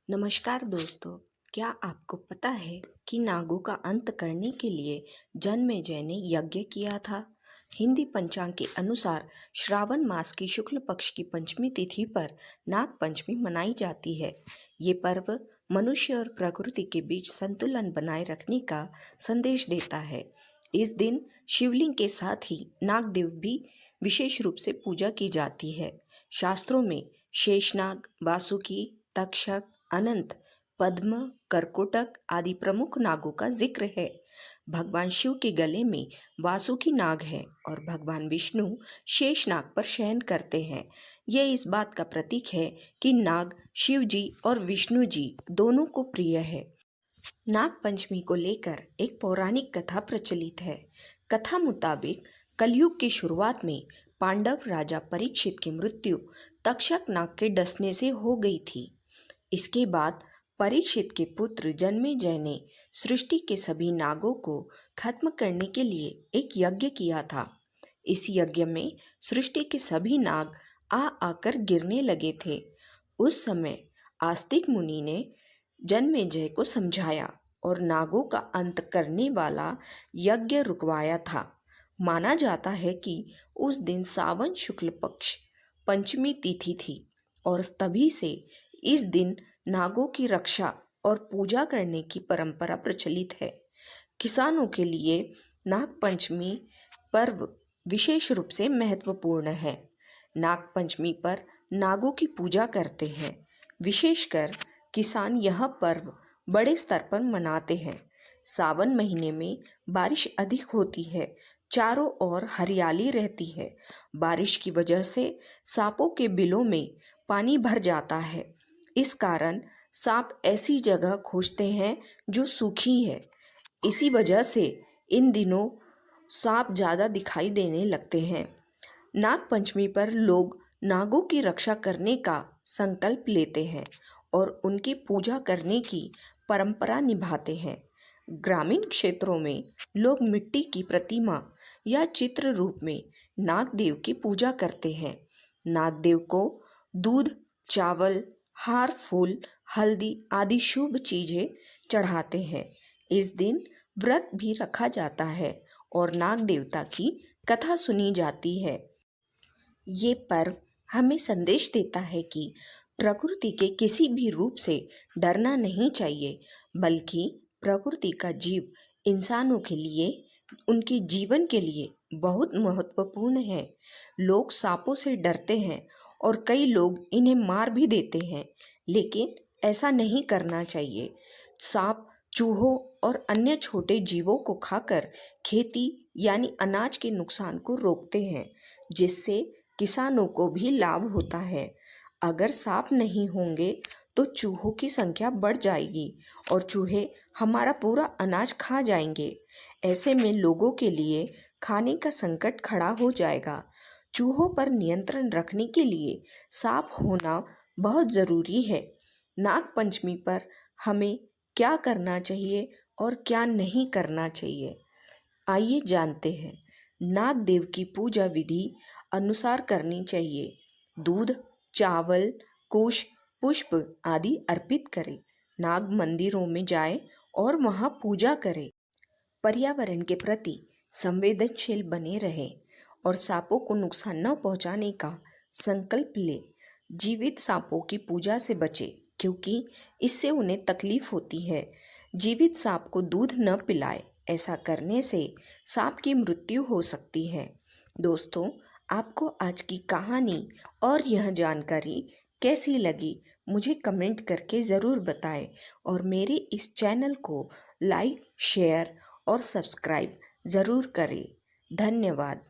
नमस्कार दोस्तों, क्या आपको पता है कि नागों का अंत करने के लिए जन्मेजय ने यज्ञ किया था। हिंदी पंचांग के अनुसार श्रावण मास की शुक्ल पक्ष की पंचमी तिथि पर नाग पंचमी मनाई जाती है। ये पर्व मनुष्य और प्रकृति के बीच संतुलन बनाए रखने का संदेश देता है। इस दिन शिवलिंग के साथ ही नागदेव भी विशेष रूप से पूजा की जाती है। शास्त्रों में शेषनाग, वासुकी, तक्षक, अनंत, पद्म, करकोटक आदि प्रमुख नागों का जिक्र है। भगवान शिव के गले में वासुकी नाग है और भगवान विष्णु शेषनाग पर शयन करते हैं। यह इस बात का प्रतीक है कि नाग शिव जी और विष्णु जी दोनों को प्रिय है। नाग पंचमी को लेकर एक पौराणिक कथा प्रचलित है। कथा मुताबिक कलयुग की शुरुआत में पांडव राजा परीक्षित की मृत्यु तक्षक नाग के डसने से हो गई थी। इसके बाद परीक्षित के पुत्र जन्मेजय ने सृष्टि के सभी नागों को खत्म करने के लिए एक यज्ञ किया था। इस यज्ञ में सृष्टि के सभी नाग आकर गिरने लगे थे। उस समय आस्तिक मुनि ने जन्मेजय को समझाया और नागों का अंत करने वाला यज्ञ रुकवाया था। माना जाता है कि उस दिन सावन शुक्ल पक्ष पंचमी तिथि थी और तभी से इस दिन नागों की रक्षा और पूजा करने की परंपरा प्रचलित है। किसानों के लिए नाग पंचमी पर्व विशेष रूप से महत्वपूर्ण है। नाग पंचमी पर नागों की पूजा करते हैं। विशेषकर किसान यह पर्व बड़े स्तर पर मनाते हैं। सावन महीने में बारिश अधिक होती है, चारों ओर हरियाली रहती है। बारिश की वजह से सांपों के बिलों में पानी भर जाता है। इस कारण सांप ऐसी जगह खोजते हैं जो सूखी है। इसी वजह से इन दिनों सांप ज़्यादा दिखाई देने लगते हैं। नाग पंचमी पर लोग नागों की रक्षा करने का संकल्प लेते हैं और उनकी पूजा करने की परंपरा निभाते हैं। ग्रामीण क्षेत्रों में लोग मिट्टी की प्रतिमा या चित्र रूप में नागदेव की पूजा करते हैं। नागदेव को दूध, चावल, हार, फूल, हल्दी आदि शुभ चीजें चढ़ाते हैं। इस दिन व्रत भी रखा जाता है और नाग देवता की कथा सुनी जाती है। ये पर्व हमें संदेश देता है कि प्रकृति के किसी भी रूप से डरना नहीं चाहिए, बल्कि प्रकृति का जीव इंसानों के लिए, उनके जीवन के लिए बहुत महत्वपूर्ण है। लोग सांपों से डरते हैं और कई लोग इन्हें मार भी देते हैं, लेकिन ऐसा नहीं करना चाहिए। सांप चूहों और अन्य छोटे जीवों को खाकर खेती यानी अनाज के नुकसान को रोकते हैं, जिससे किसानों को भी लाभ होता है। अगर सांप नहीं होंगे तो चूहों की संख्या बढ़ जाएगी और चूहे हमारा पूरा अनाज खा जाएंगे। ऐसे में लोगों के लिए खाने का संकट खड़ा हो जाएगा। चूहों पर नियंत्रण रखने के लिए साफ होना बहुत ज़रूरी है। नाग पंचमी पर हमें क्या करना चाहिए और क्या नहीं करना चाहिए, आइए जानते हैं। नाग देव की पूजा विधि अनुसार करनी चाहिए। दूध, चावल, कुश, पुष्प आदि अर्पित करें। नाग मंदिरों में जाएं और वहां पूजा करें। पर्यावरण के प्रति संवेदनशील बने रहें और सांपों को नुकसान न पहुंचाने का संकल्प लें। जीवित सांपों की पूजा से बचें, क्योंकि इससे उन्हें तकलीफ होती है। जीवित सांप को दूध न पिलाएं, ऐसा करने से सांप की मृत्यु हो सकती है। दोस्तों, आपको आज की कहानी और यह जानकारी कैसी लगी, मुझे कमेंट करके ज़रूर बताएं और मेरे इस चैनल को लाइक, शेयर और सब्सक्राइब ज़रूर करें। धन्यवाद।